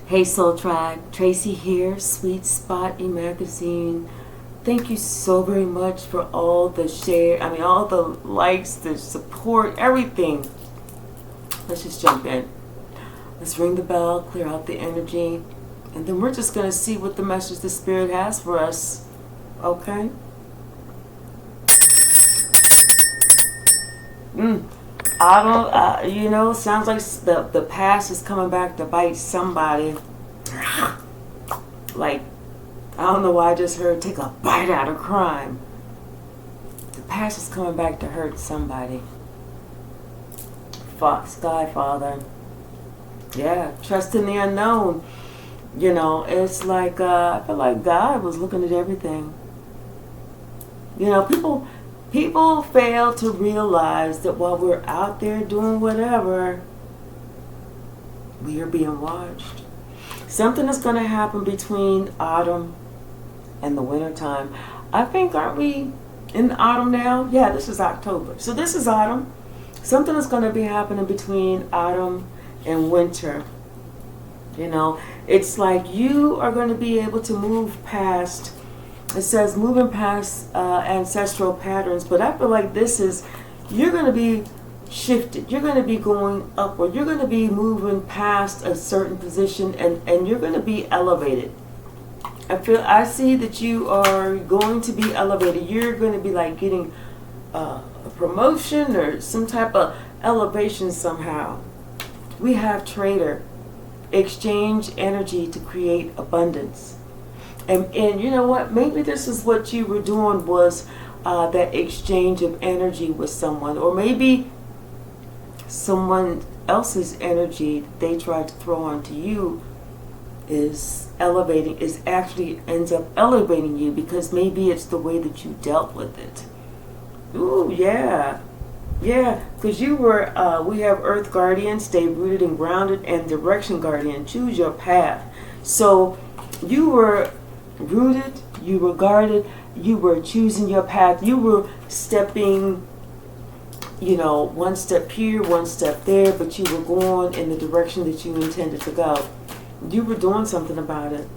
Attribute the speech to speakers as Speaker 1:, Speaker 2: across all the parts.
Speaker 1: Hey Soul Tribe, Tracy here, Sweet Spot e-magazine. Thank you so very much for all the all the likes, the support, everything. Let's just jump in. Let's ring the bell, clear out the energy, and then we're just going to see what the message the Spirit has for us. Okay? Sounds like the past is coming back to bite somebody. Like, I don't know why I just heard take a bite out of crime. The past is coming back to hurt somebody. Sky Father. Yeah, trust in the unknown. It's like, I feel like God was looking at everything. People fail to realize that while we're out there doing whatever, we are being watched. Something is going to happen between autumn and the winter time. I think, aren't we in the autumn now? Yeah, this is October. So this is autumn. Something is going to be happening between autumn and winter. It's like you are going to be able to move past. It says moving past ancestral patterns, but I feel like you're going to be shifted. You're going to be going upward. You're going to be moving past a certain position, and you're going to be elevated. I see that you are going to be elevated. You're going to be like getting a promotion or some type of elevation somehow. We have trader. Exchange energy to create abundance. And you know what? Maybe this is what you were doing was that exchange of energy with someone. Or maybe someone else's energy that they tried to throw onto you actually ends up elevating you, because maybe it's the way that you dealt with it. Ooh, yeah. Yeah, because we have Earth Guardian, stay rooted and grounded, and Direction Guardian, choose your path. So you were rooted, you were guarded, you were choosing your path, you were stepping, one step here, one step there, but you were going in the direction that you intended to go. You were doing something about it.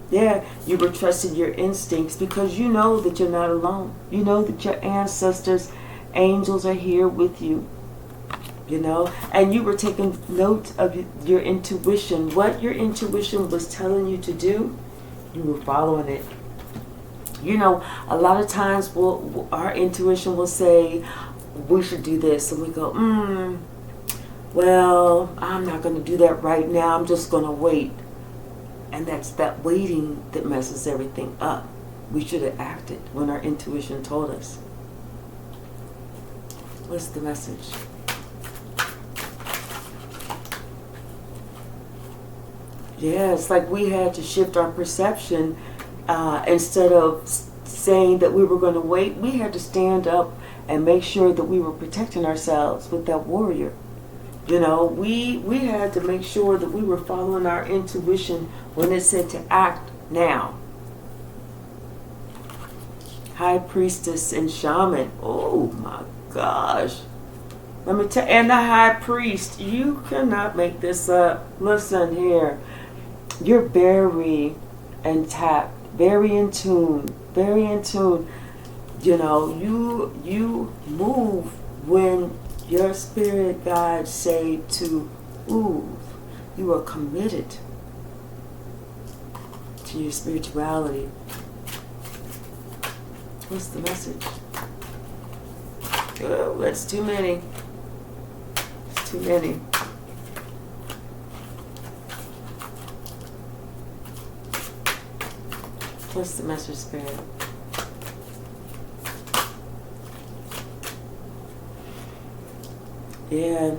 Speaker 1: Yeah, you were trusting your instincts, because you know that you're not alone. You know that your ancestors, angels are here with you, and you were taking note of your intuition. What your intuition was telling you to do, you were following it. A lot of times our intuition will say, we should do this, and we go, well, I'm not going to do that right now. I'm just going to wait. And that's that waiting that messes everything up. We should have acted when our intuition told us. What's the message? Yeah, it's like we had to shift our perception. Instead of saying that we were going to wait, we had to stand up and make sure that we were protecting ourselves with that warrior. We had to make sure that we were following our intuition when it said to act now. High Priestess and Shaman. Oh my gosh. Let me tell you, and the High Priest, you cannot make this up. Listen here. You're very intact, very in tune, very in tune. You move when your spirit guides say to move. You are committed to your spirituality. What's the message? Oh, that's too many. It's too many. What's the message, Spirit? Yeah.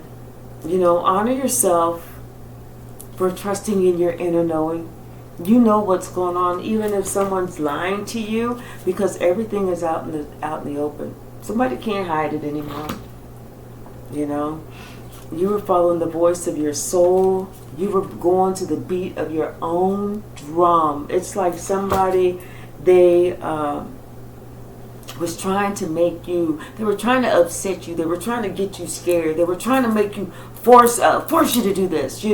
Speaker 1: Honor yourself for trusting in your inner knowing. You know what's going on, even if someone's lying to you, because everything is out in the open. Somebody can't hide it anymore. You were following the voice of your soul. You were going to the beat of your own drum. It's like somebody, they was trying to make you, they were trying to upset you. They were trying to get you scared. They were trying to make you force you to do this,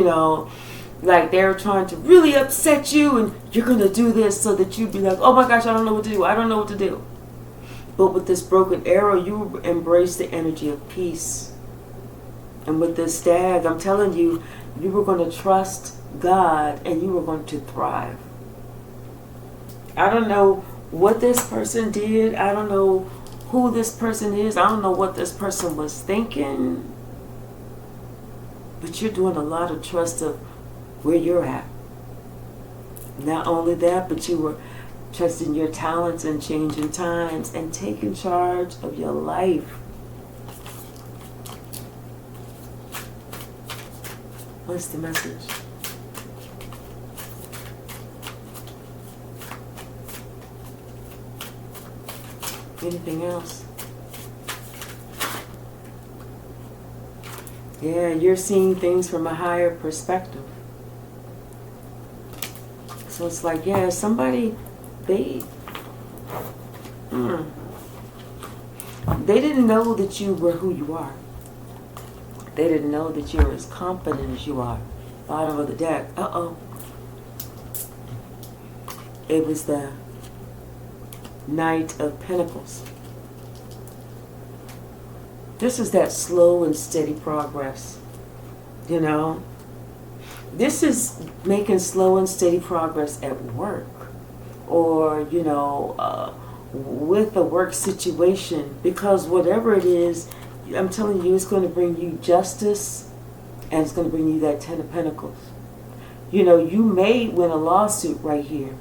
Speaker 1: Like they're trying to really upset you, and you're going to do this so that you be like, oh my gosh, I don't know what to do. I don't know what to do. But with this broken arrow, you embrace the energy of peace. And with this stag, I'm telling you, you were going to trust God and you were going to thrive. I don't know what this person did. I don't know who this person is. I don't know what this person was thinking. But you're doing a lot of trust of where you're at. Not only that, but you were trusting your talents and changing times and taking charge of your life. What's the message? Anything else? Yeah, you're seeing things from a higher perspective. So it's like, yeah, somebody, they didn't know that you were who you are. They didn't know that you're as confident as you are. Bottom of the deck. Uh-oh. It was the Knight of Pentacles. This is that slow and steady progress. You know? This is making slow and steady progress at work. Or, you know, with a work situation. Because whatever it is, I'm telling you, it's going to bring you justice, and it's going to bring you that Ten of Pentacles. You know, you may win a lawsuit right here.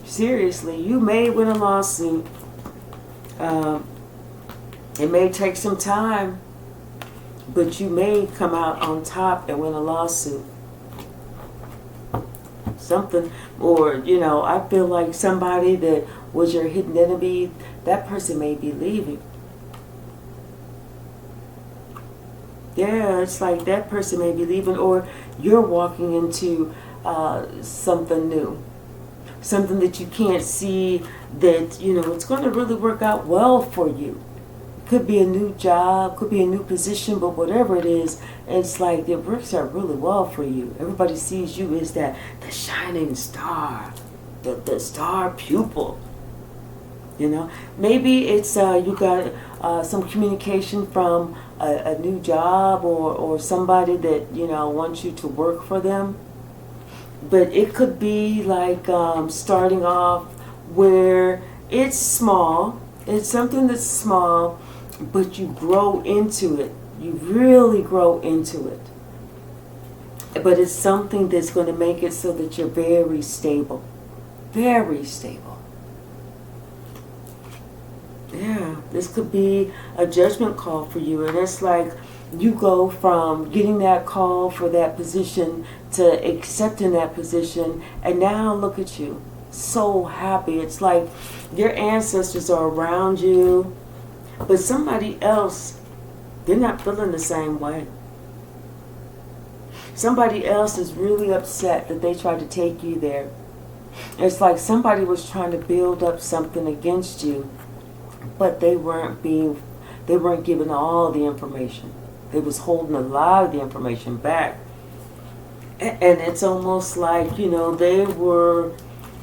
Speaker 1: Seriously, you may win a lawsuit. It may take some time, but you may come out on top and win a lawsuit. Something, or, you know, I feel like somebody that was your hidden enemy, that person may be leaving. Yeah, it's like that person may be leaving, or you're walking into something new. Something that you can't see that, you know, it's going to really work out well for you. Could be a new job, could be a new position, but whatever it is, it's like it works out really well for you. Everybody sees you as the shining star, the star pupil. You know, maybe it's you got some communication from a new job or somebody that, you know, wants you to work for them. But it could be like starting off where it's small. It's something that's small, but you grow into it. You really grow into it. But it's something that's going to make it so that you're very stable. Very stable. Yeah, this could be a judgment call for you. And it's like you go from getting that call for that position to accepting that position. And now look at you. So happy. It's like your ancestors are around you. But somebody else, they're not feeling the same way. Somebody else is really upset that they tried to take you there. It's like somebody was trying to build up something against you, but they weren't given all the information. They was holding a lot of the information back. And it's almost like, you know, they were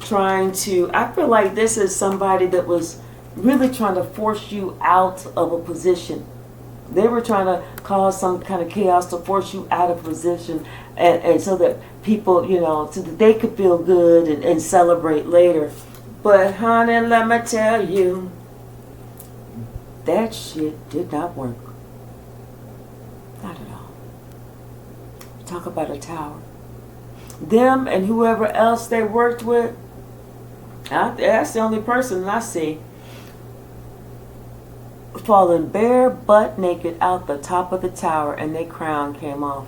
Speaker 1: trying to, I feel like this is somebody that was really trying to force you out of a position. They were trying to cause some kind of chaos to force you out of position, and so that people, you know, so that they could feel good and celebrate later. But honey, let me tell you, that shit did not work. Not at all. Talk about a tower. Them and whoever else they worked with, that's the only person I see falling bare butt naked out the top of the tower, and their crown came off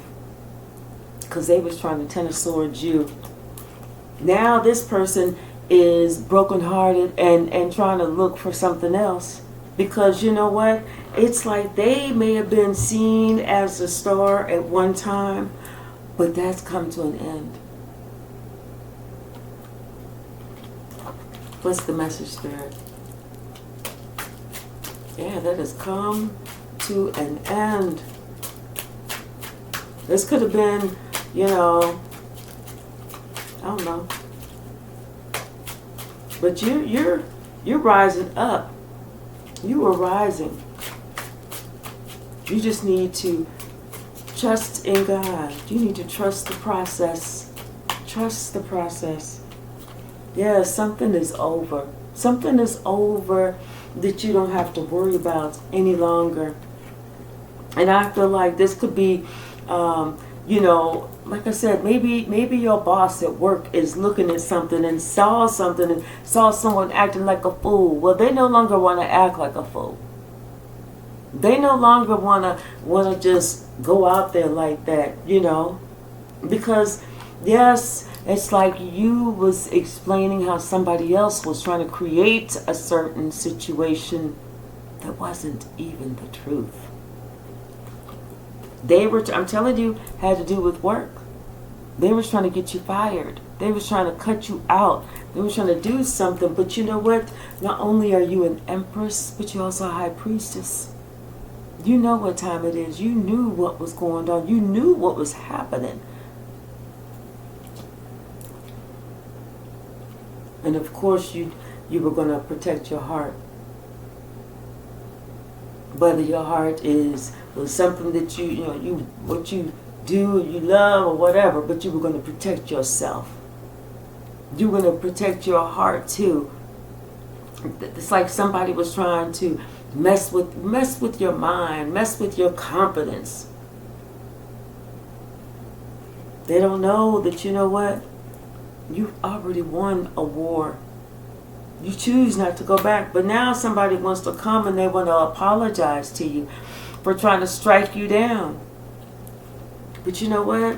Speaker 1: because they was trying to tennis sword you. Now this person is brokenhearted and trying to look for something else, because you know what, it's like they may have been seen as a star at one time, but that's come to an end. What's the message, Spirit? Yeah, that has come to an end. This could have been, you know, I don't know. But you're rising up. You are rising. You just need to trust in God. You need to trust the process. Trust the process. Yeah, something is over. Something is over that you don't have to worry about any longer. And I feel like this could be, like I said, maybe your boss at work is looking at something and saw something and saw someone acting like a fool. Well, they no longer want to act like a fool. They no longer want to just go out there like that, because yes, it's like you was explaining how somebody else was trying to create a certain situation that wasn't even the truth. They were, I'm telling you, had to do with work. They were trying to get you fired. They were trying to cut you out. They were trying to do something. But you know what? Not only are you an empress, but you're also a high priestess. You know what time it is. You knew what was going on. You knew what was happening. And of course, you were going to protect your heart. Whether your heart was something that what you do, you love or whatever, but you were going to protect yourself. You were going to protect your heart too. It's like somebody was trying to mess with your mind, mess with your confidence. They don't know that, you know what? You've already won a war. You choose not to go back, but now somebody wants to come and they want to apologize to you for trying to strike you down. But you know what?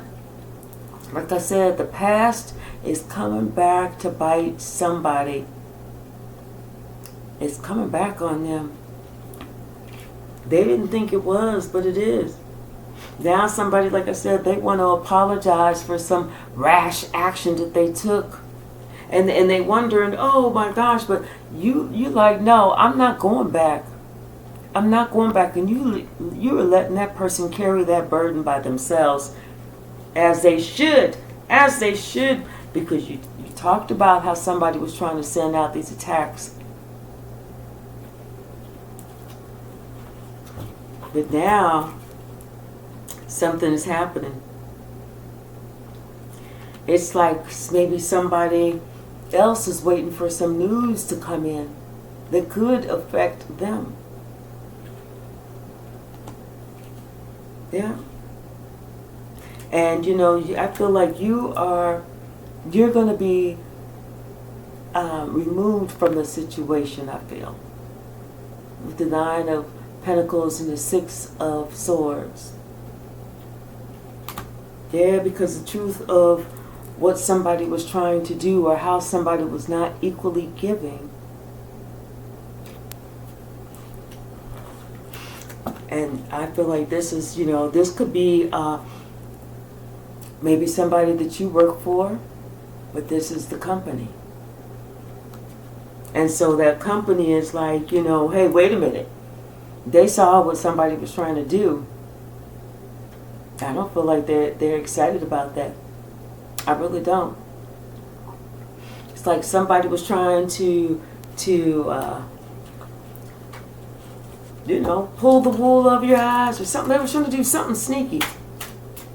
Speaker 1: Like I said, the past is coming back to bite somebody. It's coming back on them. They didn't think it was, but it is. Now somebody, like I said, they want to apologize for some rash action that they took. And they wondering, oh my gosh, but you like, no, I'm not going back. I'm not going back. And you are letting that person carry that burden by themselves, as they should, because you talked about how somebody was trying to send out these attacks. But now something is happening. It's like maybe somebody else is waiting for some news to come in that could affect them. Yeah. And I feel like you're going to be removed from the situation, I feel. With the 9 of Pentacles and the 6 of Swords. Yeah, because the truth of what somebody was trying to do or how somebody was not equally giving. And I feel like this is, this could be maybe somebody that you work for, but this is the company. And so that company is like, hey, wait a minute. They saw what somebody was trying to do. I don't feel like they're excited about that. I really don't. It's like somebody was trying to pull the wool over your eyes or something. They were trying to do something sneaky,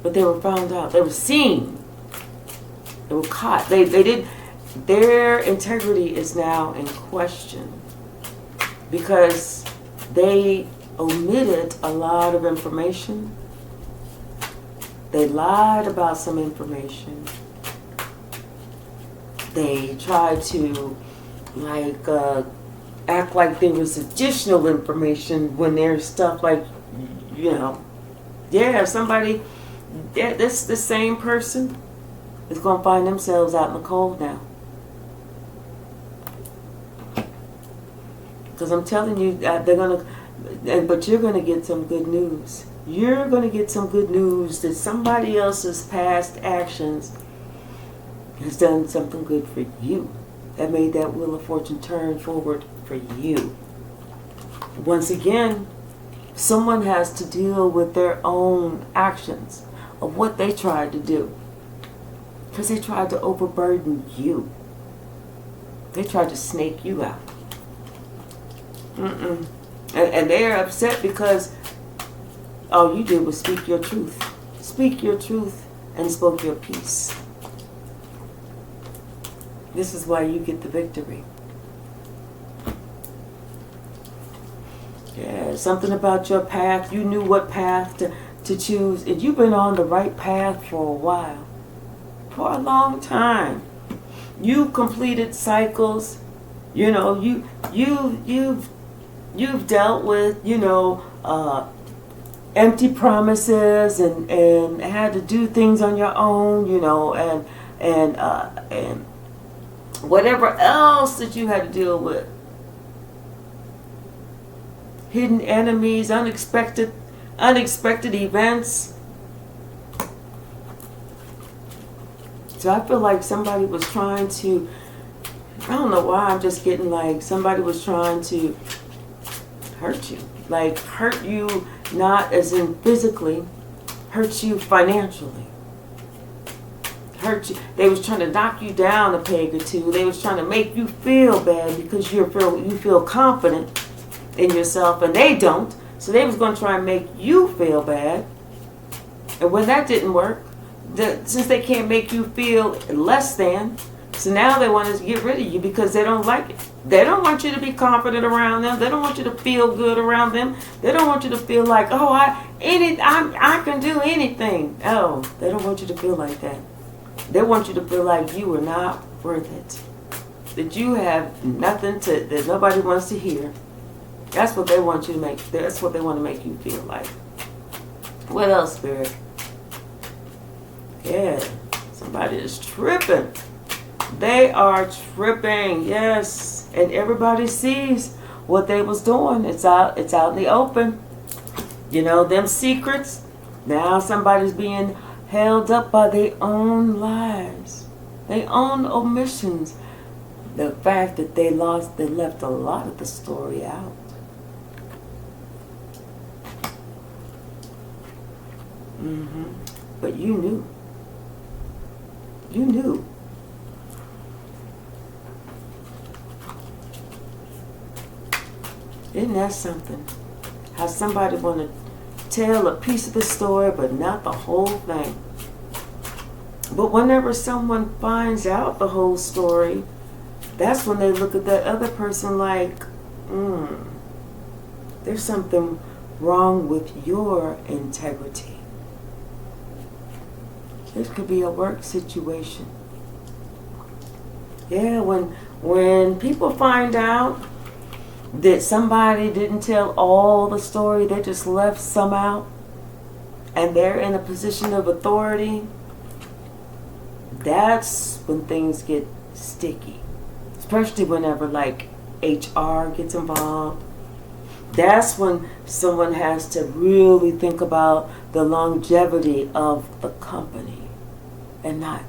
Speaker 1: but they were found out. They were seen. They were caught. They did. Their integrity is now in question because they omitted a lot of information. They lied about some information. They tried to act like there was additional information when there's stuff like, somebody, this the same person is going to find themselves out in the cold now. Because I'm telling you, but you're going to get some good news. You're going to get some good news that somebody else's past actions has done something good for you. That made that Wheel of Fortune turn forward for you. Once again, someone has to deal with their own actions of what they tried to do. Because they tried to overburden you. They tried to snake you out. And they're upset because all you did was speak your truth. Speak your truth and spoke your peace. This is why you get the victory. Yeah, something about your path. You knew what path to choose. And you've been on the right path for a while. For a long time. You've completed cycles. You know, you've dealt with, empty promises and had to do things on your own, and whatever else that you had to deal with. Hidden enemies, unexpected events. So I feel like somebody was trying to, I don't know why, I'm just getting like somebody was trying to hurt you. Like hurt you, not as in physically, hurt you financially. Hurt you. They was trying to knock you down a peg or two. They was trying to make you feel bad because you feel confident in yourself and they don't. So they was going to try and make you feel bad. And when that didn't work, since they can't make you feel less than, so now they want to get rid of you because they don't like it. They don't want you to be confident around them. They don't want you to feel good around them. They don't want you to feel like, oh, I can do anything. Oh, they don't want you to feel like that. They want you to feel like you are not worth it. That you have nothing that nobody wants to hear. That's what they want you to make. That's what they want to make you feel like. What else, Spirit? Yeah, somebody is tripping. They are tripping, yes. And everybody sees what they was doing. It's out in the open. Them secrets. Now somebody's being held up by their own lies, their own omissions. The fact that they left a lot of the story out. But you knew. You knew. Isn't that something? How somebody want to tell a piece of the story, but not the whole thing. But whenever someone finds out the whole story, that's when they look at that other person like, there's something wrong with your integrity. This could be a work situation. Yeah, when people find out that somebody didn't tell all the story, they just left some out, and they're in a position of authority, that's when things get sticky. Especially whenever like HR gets involved. That's when someone has to really think about the longevity of the company and not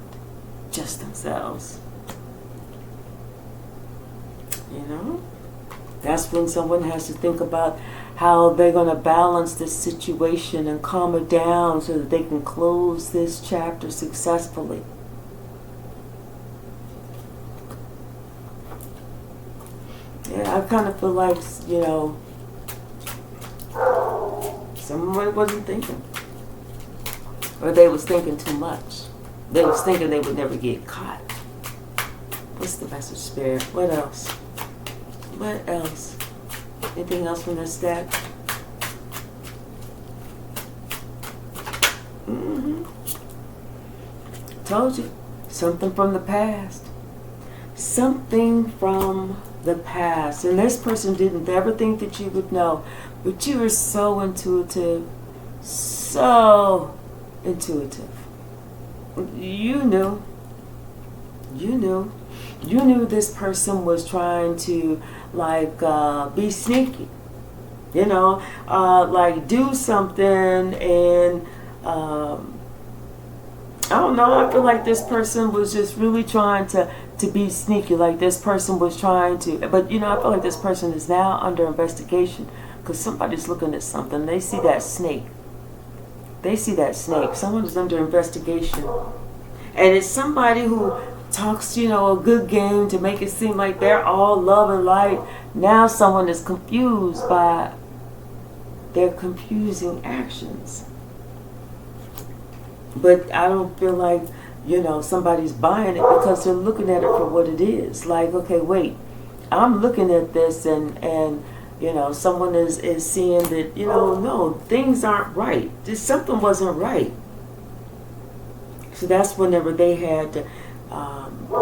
Speaker 1: just themselves. That's when someone has to think about how they're going to balance this situation and calm it down so that they can close this chapter successfully. Yeah, I kind of feel like, someone wasn't thinking. Or they was thinking too much. They was thinking they would never get caught. What's the message, Spirit? What else? What else? Anything else from this deck? Told you. Something from the past. Something from the past. And this person didn't ever think that you would know. But you were so intuitive. So intuitive. You knew. You knew. You knew this person was trying to be sneaky. Do something and I don't know, I feel like this person was just really trying to be sneaky. Like this person was trying to, but I feel like this person is now under investigation because somebody's looking at something. They see that snake. Someone is under investigation. And it's somebody who talks, a good game to make it seem like they're all love and light. Now someone is confused by their confusing actions. But I don't feel like, somebody's buying it because they're looking at it for what it is. Like, okay, wait, I'm looking at this and someone is seeing that, no, things aren't right. Just something wasn't right. So that's whenever they had to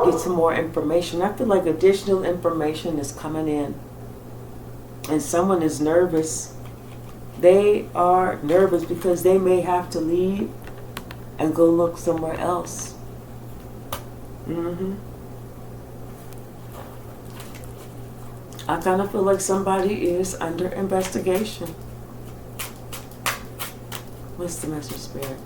Speaker 1: get some more information. I feel like additional information is coming in. And someone is nervous. They are nervous because they may have to leave and go look somewhere else. I kind of feel like somebody is under investigation. What's the message, Spirit?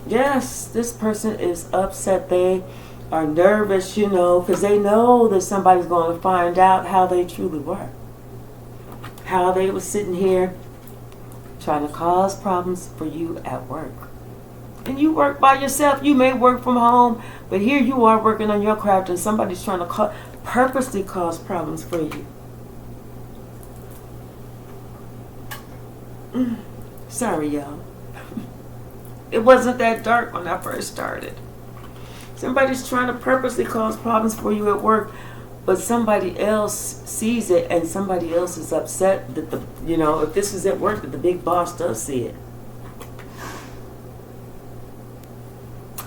Speaker 1: Yes, this person is upset. They are nervous, because they know that somebody's going to find out how they truly were. How they were sitting here trying to cause problems for you at work. And you work by yourself. You may work from home, but here you are working on your craft and somebody's trying to purposely cause problems for you. Sorry, y'all. It wasn't that dark when I first started. Somebody's trying to purposely cause problems for you at work, but somebody else sees it and somebody else is upset that if this is at work, that the big boss does see it.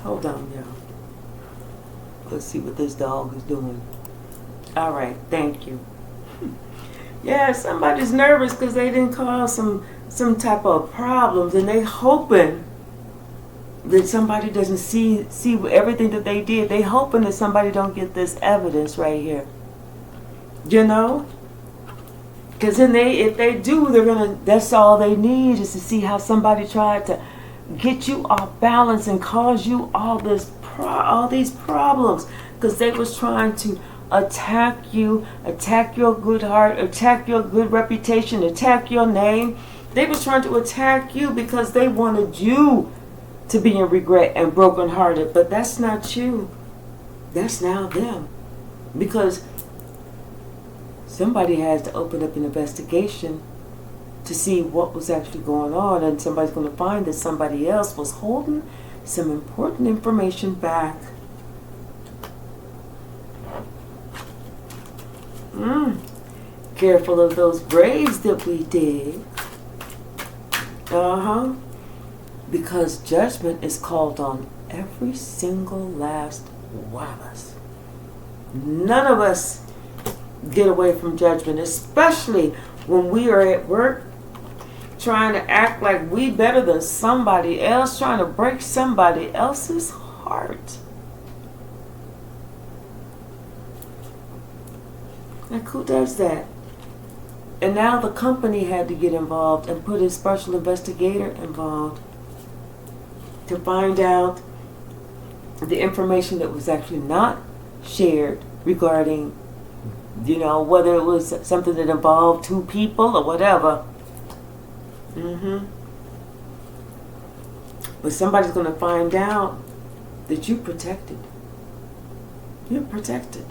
Speaker 1: Hold on, y'all. Let's see what this dog is doing. All right, thank you. Yeah, somebody's nervous because they didn't cause some type of problems, and they hoping that somebody doesn't see everything that they did. They hoping that somebody don't get this evidence right here. Because then if they do, that's all they need is to see how somebody tried to get you off balance and cause you all these problems. Because they was trying to attack you, attack your good heart, attack your good reputation, attack your name. They was trying to attack you because they wanted you to be in regret and brokenhearted. But that's not you. That's now them. Because somebody has to open up an investigation to see what was actually going on, and somebody's going to find that somebody else was holding some important information back. Careful of those graves that we dig. Because judgment is called on every single last one of us. None of us get away from judgment, especially when we are at work trying to act like we better than somebody else, trying to break somebody else's heart. Like, who does that? And now the company had to get involved and put a special investigator involved to find out the information that was actually not shared regarding, whether it was something that involved two people or whatever. But somebody's going to find out that you're protected. You're protected.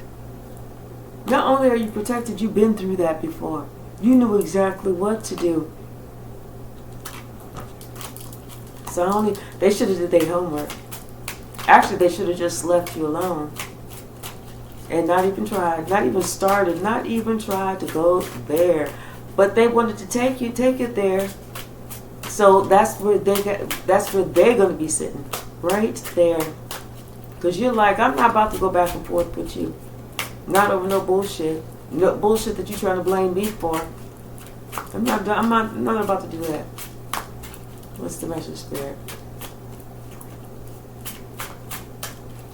Speaker 1: Not only are you protected, you've been through that before. You knew exactly what to do. So they should have did their homework. Actually, they should have just left you alone. And not even tried, not even started, not even tried to go there. But they wanted to take it there. So that's where they're going to be sitting, right there. Because you're like, I'm not about to go back and forth with you. Not over no bullshit. No bullshit that you're trying to blame me for. I'm not about to do that. What's the message, Spirit?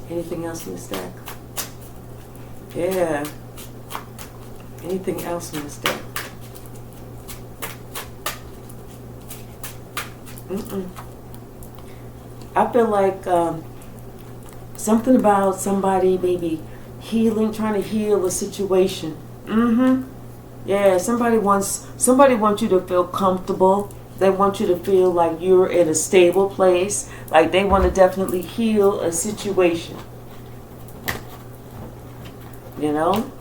Speaker 1: Anything else in the stack? Yeah. Anything else in the stack? I feel like something about somebody maybe healing, trying to heal a situation. Yeah, somebody wants you to feel comfortable. They want you to feel like you're in a stable place. Like they want to definitely heal a situation. You know?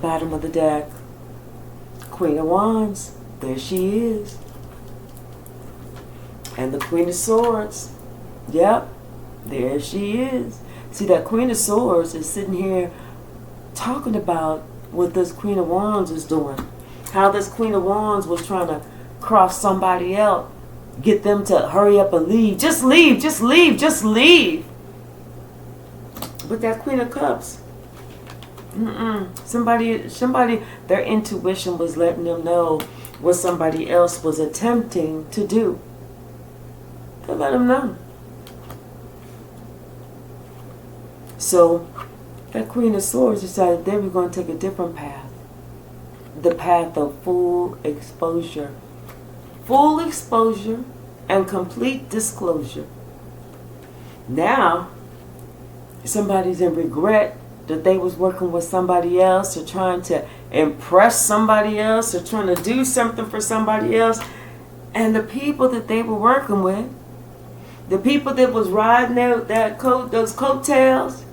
Speaker 1: Bottom of the deck. Queen of Wands. There she is. And the Queen of Swords. Yep. There she is. See, that Queen of Swords is sitting here talking about what this Queen of Wands is doing. How this Queen of Wands was trying to cross somebody out. Get them to hurry up and leave. Just leave, just leave, just leave. But that Queen of Cups. Somebody, their intuition was letting them know what somebody else was attempting to do. They let them know. So, that Queen of Swords decided they were going to take a different path. The path of full exposure. Full exposure and complete disclosure. Now, somebody's in regret that they was working with somebody else or trying to impress somebody else or trying to do something for somebody else. And the people that they were working with, the people that was riding those coattails,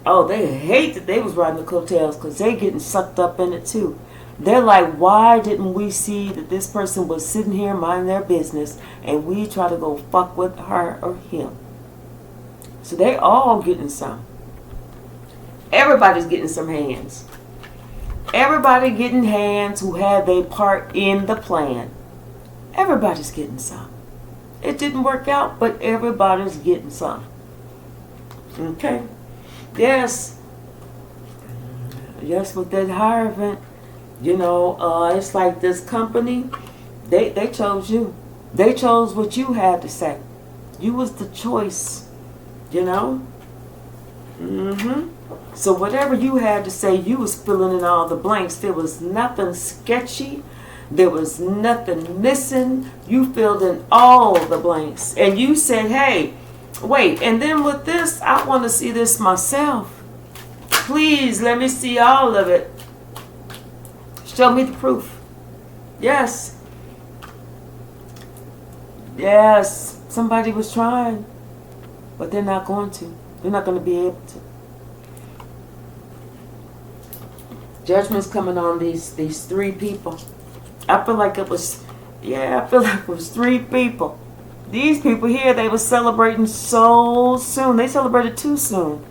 Speaker 1: oh, they hate that they was riding the coattails because they getting sucked up in it too. They're like, why didn't we see that this person was sitting here minding their business and we try to go fuck with her or him? So they all getting some. Everybody's getting some hands. Everybody getting hands who had their part in the plan. Everybody's getting some. It didn't work out, but everybody's getting some. Okay? Yes. Yes, with that Hierophant, you know, it's like this company, they chose you. They chose what you had to say. You was the choice, you know? So whatever you had to say, you was filling in all the blanks. There was nothing sketchy. There was nothing missing. You filled in all the blanks. And you said, hey, wait, and then with this, I want to see this myself. Please, let me see all of it. Show me the proof. Yes. Yes. Somebody was trying. But they're not going to. They're not going to be able to. Judgment's coming on these three people. I feel like it was, I feel like it was three people. These people here, they were celebrating so soon. They celebrated too soon.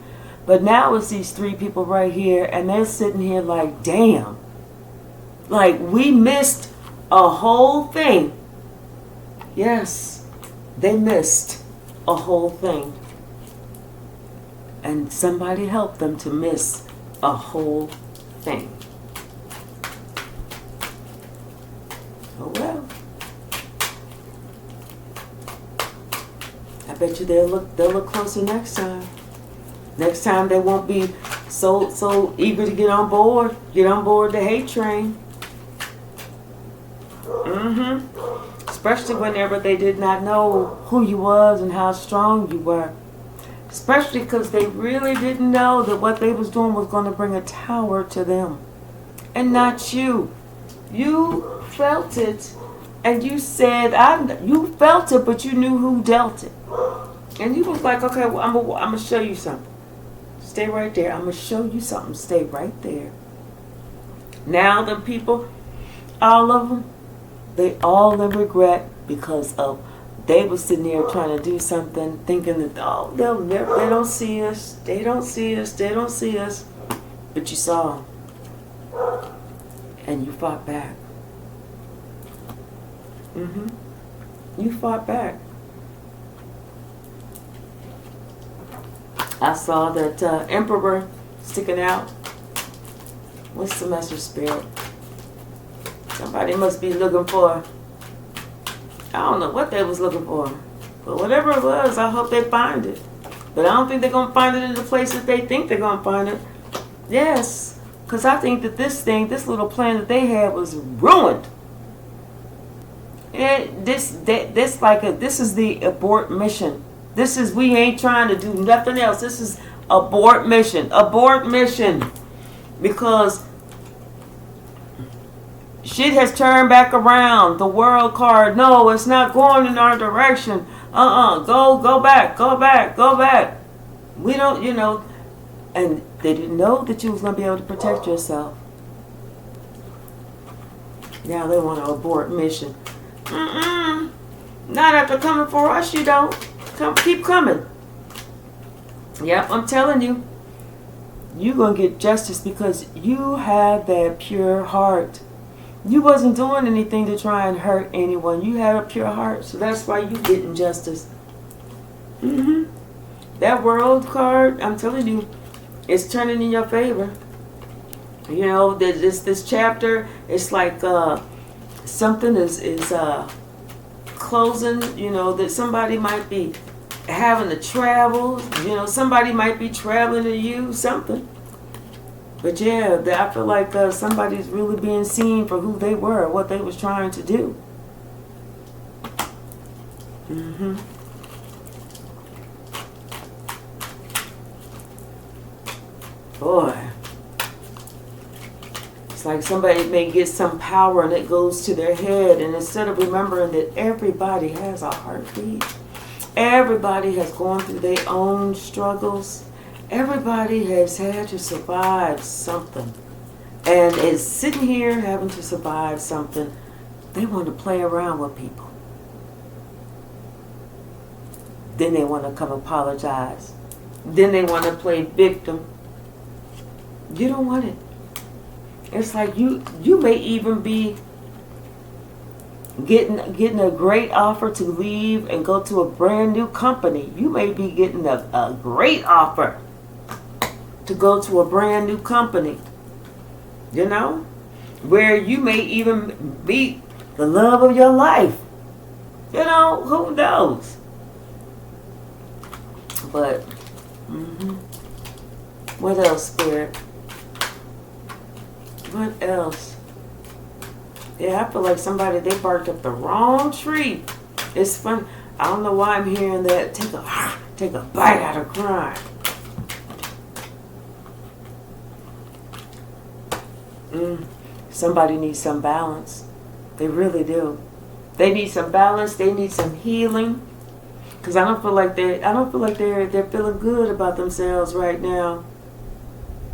Speaker 1: But now it's these three people right here, and they're sitting here like, damn. Like, we missed a whole thing. Yes, they missed a whole thing. And somebody helped them to miss a whole thing. Oh well. I bet you they'll look closer next time. Next time they won't be so eager to get on board the hate train. Especially whenever they did not know who you was and how strong you were. Especially because they really didn't know that what they was doing was going to bring a tower to them. And not you. You felt it. And you said, you felt it, but you knew who dealt it. And you was like, okay, well, I'm going to show you something. Stay right there. I'm going to show you something. Stay right there. Now the people, all of them, they all in regret because of they were sitting there trying to do something, thinking that, oh, they don't see us. They don't see us. They don't see us. But you saw them. And you fought back. You fought back. I saw that Emperor sticking out. What's the message, Spirit? Somebody must be looking for, I don't know what they was looking for. But whatever it was, I hope they find it. But I don't think they're going to find it in the place that they think they're going to find it. Yes. Because I think that this little plan that they had was ruined. This is the abort mission. This is, we ain't trying to do nothing else. This is abort mission. Abort mission. Because shit has turned back around. The world card, no, it's not going in our direction. Go back, go back, go back. We don't, and they didn't know that you was going to be able to protect yourself. Now they want to abort mission. Not after coming for us, you don't. Keep coming. Yep, I'm telling you. You're going to get justice because you have that pure heart. You wasn't doing anything to try and hurt anyone. You had a pure heart, so that's why you getting justice. That world card, I'm telling you, it's turning in your favor. This chapter, it's like something is closing. That somebody might be having to travel. Somebody might be traveling to you, something. But yeah, I feel like somebody's really being seen for who they were, what they was trying to do. Boy. It's like somebody may get some power and it goes to their head, and instead of remembering that everybody has a heartbeat, everybody has gone through their own struggles, everybody has had to survive something, and is sitting here having to survive something, they want to play around with people. Then they want to come apologize. Then they want to play victim. You don't want it. It's like you may even be getting a great offer to leave and go to a brand new company. You may be getting a great offer to go to a brand new company. Where you may even meet the love of your life. Who knows? But, what else, Spirit? What else? Yeah, I feel like they barked up the wrong tree. It's fun. I don't know why I'm hearing that. Take a bite out of crime. Somebody needs some balance. They really do. They need some balance. They need some healing. Because I don't feel like they're feeling good about themselves right now.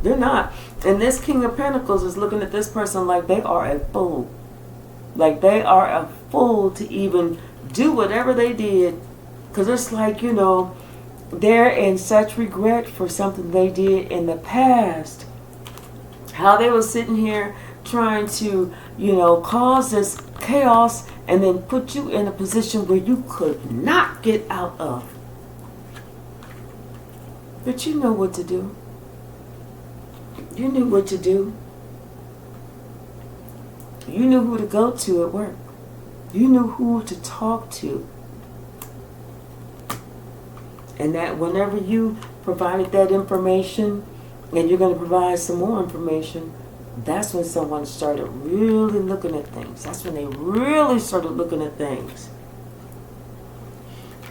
Speaker 1: They're not. And this King of Pentacles is looking at this person like they are a fool. Like they are a fool to even do whatever they did. Because it's like, they're in such regret for something they did in the past. How they were sitting here trying to, cause this chaos and then put you in a position where you could not get out of. But you know what to do. You knew what to do. You knew who to go to at work. You knew who to talk to. And that whenever you provided that information, and you're going to provide some more information, that's when someone started really looking at things. That's when they really started looking at things.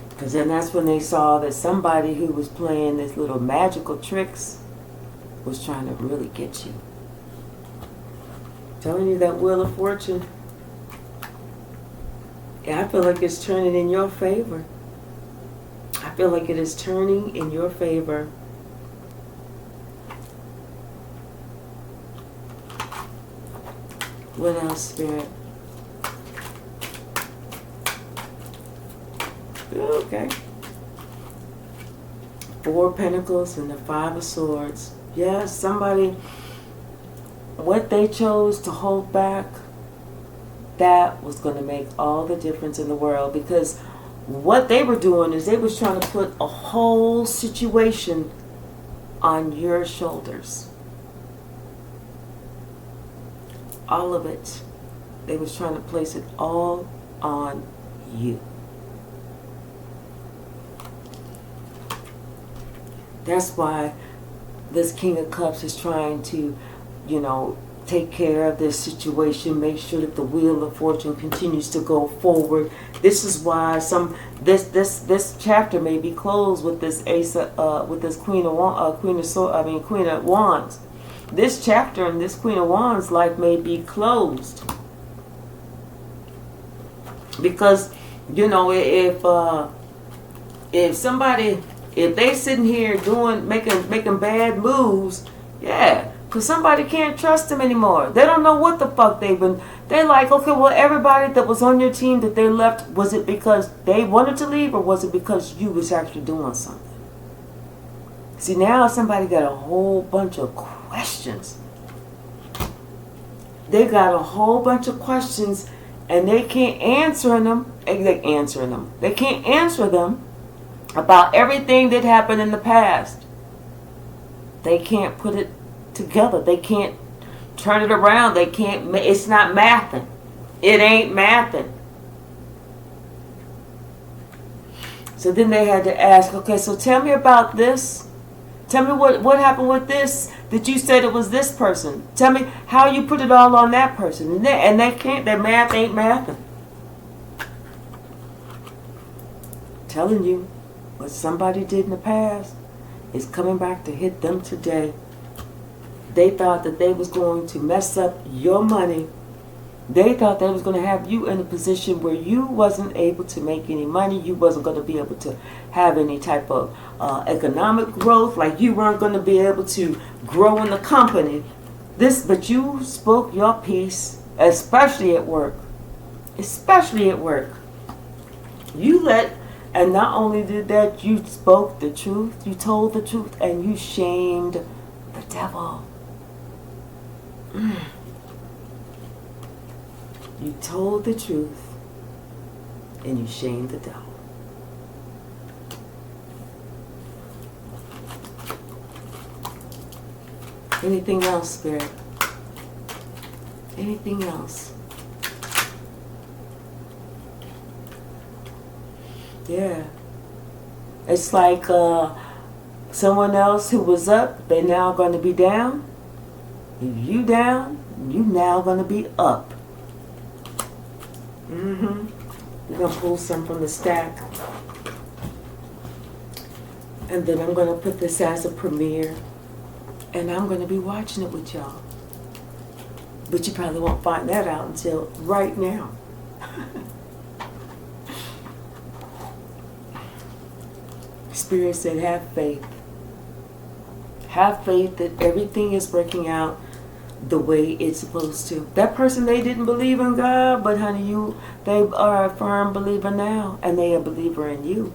Speaker 1: Because then that's when they saw that somebody who was playing these little magical tricks was trying to really get you. Telling you that Wheel of Fortune. Yeah, I feel like it's turning in your favor. I feel like it is turning in your favor. What else, Spirit? Okay. 4 of Pentacles and the 5 of Swords. Yes, somebody, what they chose to hold back, that was going to make all the difference in the world. Because what they were doing is they was trying to put a whole situation on your shoulders. All of it. They was trying to place it all on you. That's why this King of Cups is trying to, take care of this situation, make sure that the wheel of fortune continues to go forward. This is why this chapter may be closed with this with this Queen of Wands. This chapter and this Queen of Wands life may be closed because, you know, if somebody, if they sitting here making bad moves, yeah, because somebody can't trust them anymore. They don't know what the fuck they're like, okay, well, everybody that was on your team that they left, was it because they wanted to leave or was it because you was actually doing something? See, now somebody got a whole bunch of questions. They got a whole bunch of questions and they can't answer them. They can't answer them about everything that happened in the past. They can't put it together. They can't turn it around. They can't. It's not mathing. It ain't mathing. So then they had to ask, okay, so tell me about this. Tell me what happened with this that you said it was this person. Tell me how you put it all on that person. And they can't. Their math ain't mathing. Telling you what somebody did in the past is coming back to hit them today. They thought that they was going to mess up your money. They thought they was going to have you in a position where you wasn't able to make any money. You wasn't going to be able to have any type of economic growth. Like you weren't going to be able to grow in the company. But you spoke your piece, especially at work. Especially at work. And not only did that, you spoke the truth. You told the truth, and you shamed the devil. You told the truth and you shamed the devil. Anything else, Spirit? Anything else? Yeah. It's like someone else who was up, they're now going to be down. If you down, you now going to be up. We're going to pull some from the stack. And then I'm going to put this as a premiere. And I'm going to be watching it with y'all. But you probably won't find that out until right now. Spirit said, have faith. Have faith that everything is working out the way it's supposed to. That person, they didn't believe in God, but honey, they are a firm believer now, and they are a believer in you.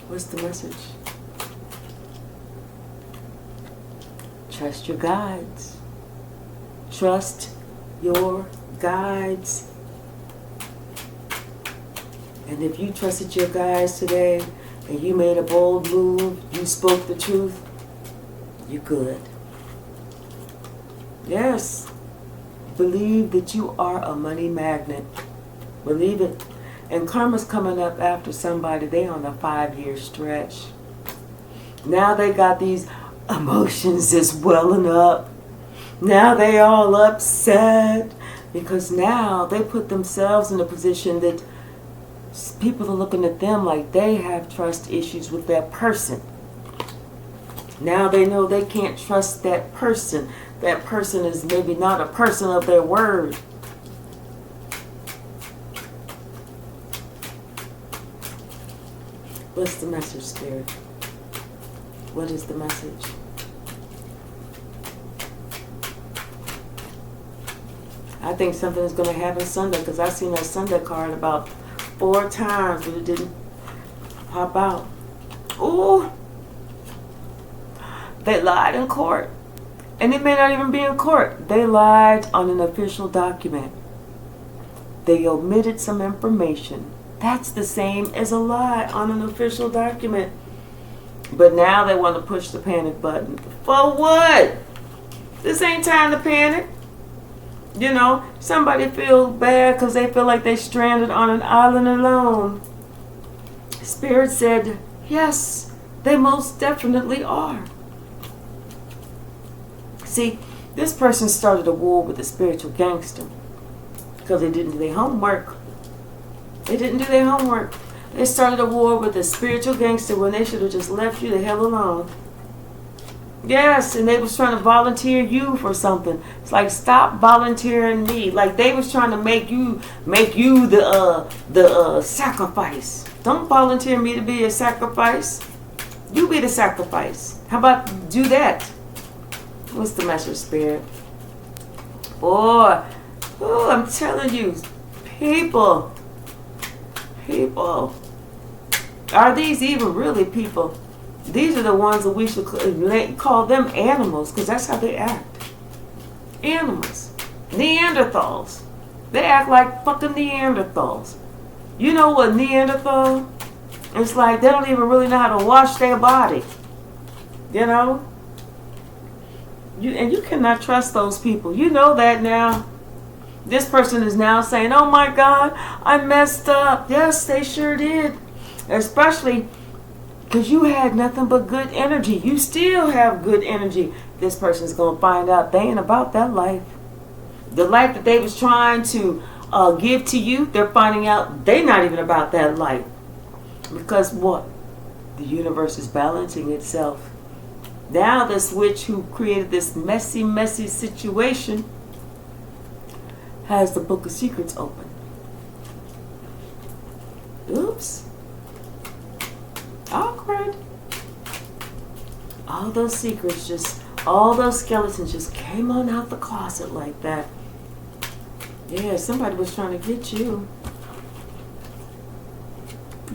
Speaker 1: What's the message? Trust your guides. Trust your guides. And if you trusted your guides today, and you made a bold move, you spoke the truth, you're good. Yes. Believe that you are a money magnet. Believe it. And karma's coming up after somebody. They on a 5-year stretch. Now they got these emotions that's welling up. Now they all upset. Because now they put themselves in a position that people are looking at them like they have trust issues with that person. Now they know they can't trust that person. That person is maybe not a person of their word. What's the message, Spirit? What is the message? I think something is going to happen Sunday because I've seen that Sunday card about 4 times, but it didn't pop out. Ooh! They lied in court. And it may not even be in court. They lied on an official document. They omitted some information. That's the same as a lie on an official document. But now they want to push the panic button. For what? This ain't time to panic. You know, somebody feels bad because they feel like they're stranded on an island alone. Spirit said, yes, they most definitely are. See, this person started a war with a spiritual gangster because they didn't do their homework. They didn't do their homework. They started a war with a spiritual gangster when they should have just left you the hell alone. Yes, and they was trying to volunteer you for something. It's like, stop volunteering me. Like they was trying to make you the sacrifice. Don't volunteer me to be a sacrifice. You be the sacrifice. How about do that? What's the message, Spirit? Boy, oh, I'm telling you, people. Are these even really people? These are the ones that we should call them animals, because that's how they act. Animals. Neanderthals. They act like fucking Neanderthals. You know what Neanderthal? It's like they don't even really know how to wash their body. You know? And you cannot trust those people. You know that now. This person is now saying, oh my God, I messed up. Yes, they sure did. Especially because you had nothing but good energy. You still have good energy. This person's going to find out they ain't about that life. The life that they was trying to give to you, they're finding out they're not even about that life. Because what? The universe is balancing itself. Now this witch who created this messy, messy situation has the Book of Secrets open. Oops. Awkward. All those secrets all those skeletons just came on out the closet like that. Yeah, somebody was trying to get you.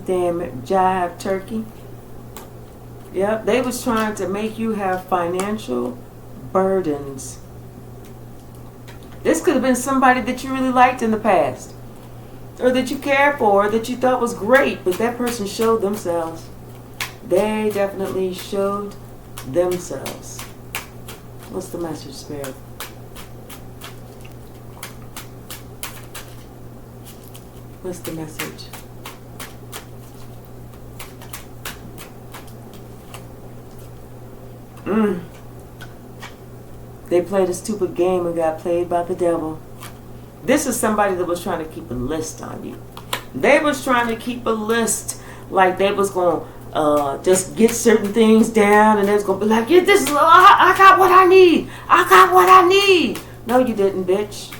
Speaker 1: Damn it, jive turkey. Yep, they was trying to make you have financial burdens. This could have been somebody that you really liked in the past, or that you cared for, or that you thought was great, but that person showed themselves. They definitely showed themselves. What's the message, Spirit? What's the message? They played a stupid game and got played by the devil. This is somebody that was trying to keep a list on you. They was trying to keep a list, like they was going to just get certain things down, and they was going to be like, yeah, this is, I got what I need. I got what I need. No, you didn't, bitch.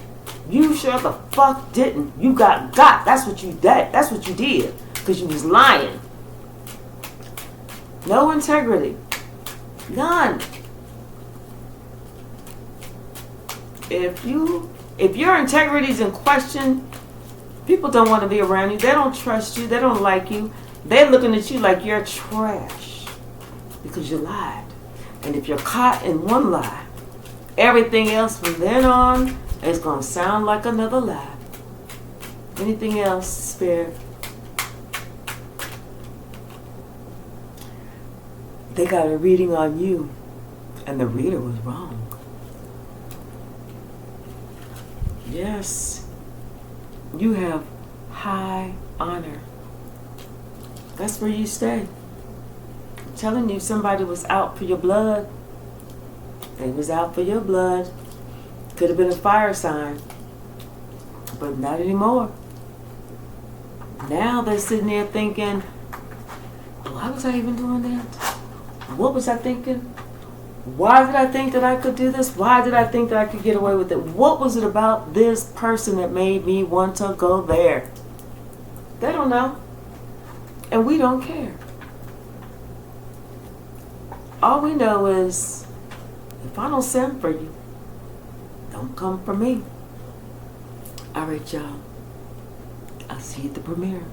Speaker 1: You sure the fuck didn't. You got. That's what you did. That's what you did. Because you was lying. No integrity. None. If your integrity is in question, people don't want to be around you. They don't trust you. They don't like you. They're looking at you like you're trash because you lied. And if you're caught in one lie, everything else from then on is going to sound like another lie. Anything else, Spirit? They got a reading on you, and the reader was wrong. Yes, you have high honor. That's where you stay. I'm telling you, somebody was out for your blood. They was out for your blood. Could have been a fire sign, but not anymore. Now they're sitting there thinking, why was I even doing that? What was I thinking? Why did I think that I could do this? Why did I think that I could get away with it? What was it about this person that made me want to go there? They don't know. And we don't care. All we know is, if I don't send for you, don't come for me. All right, y'all. I'll see you at the premiere.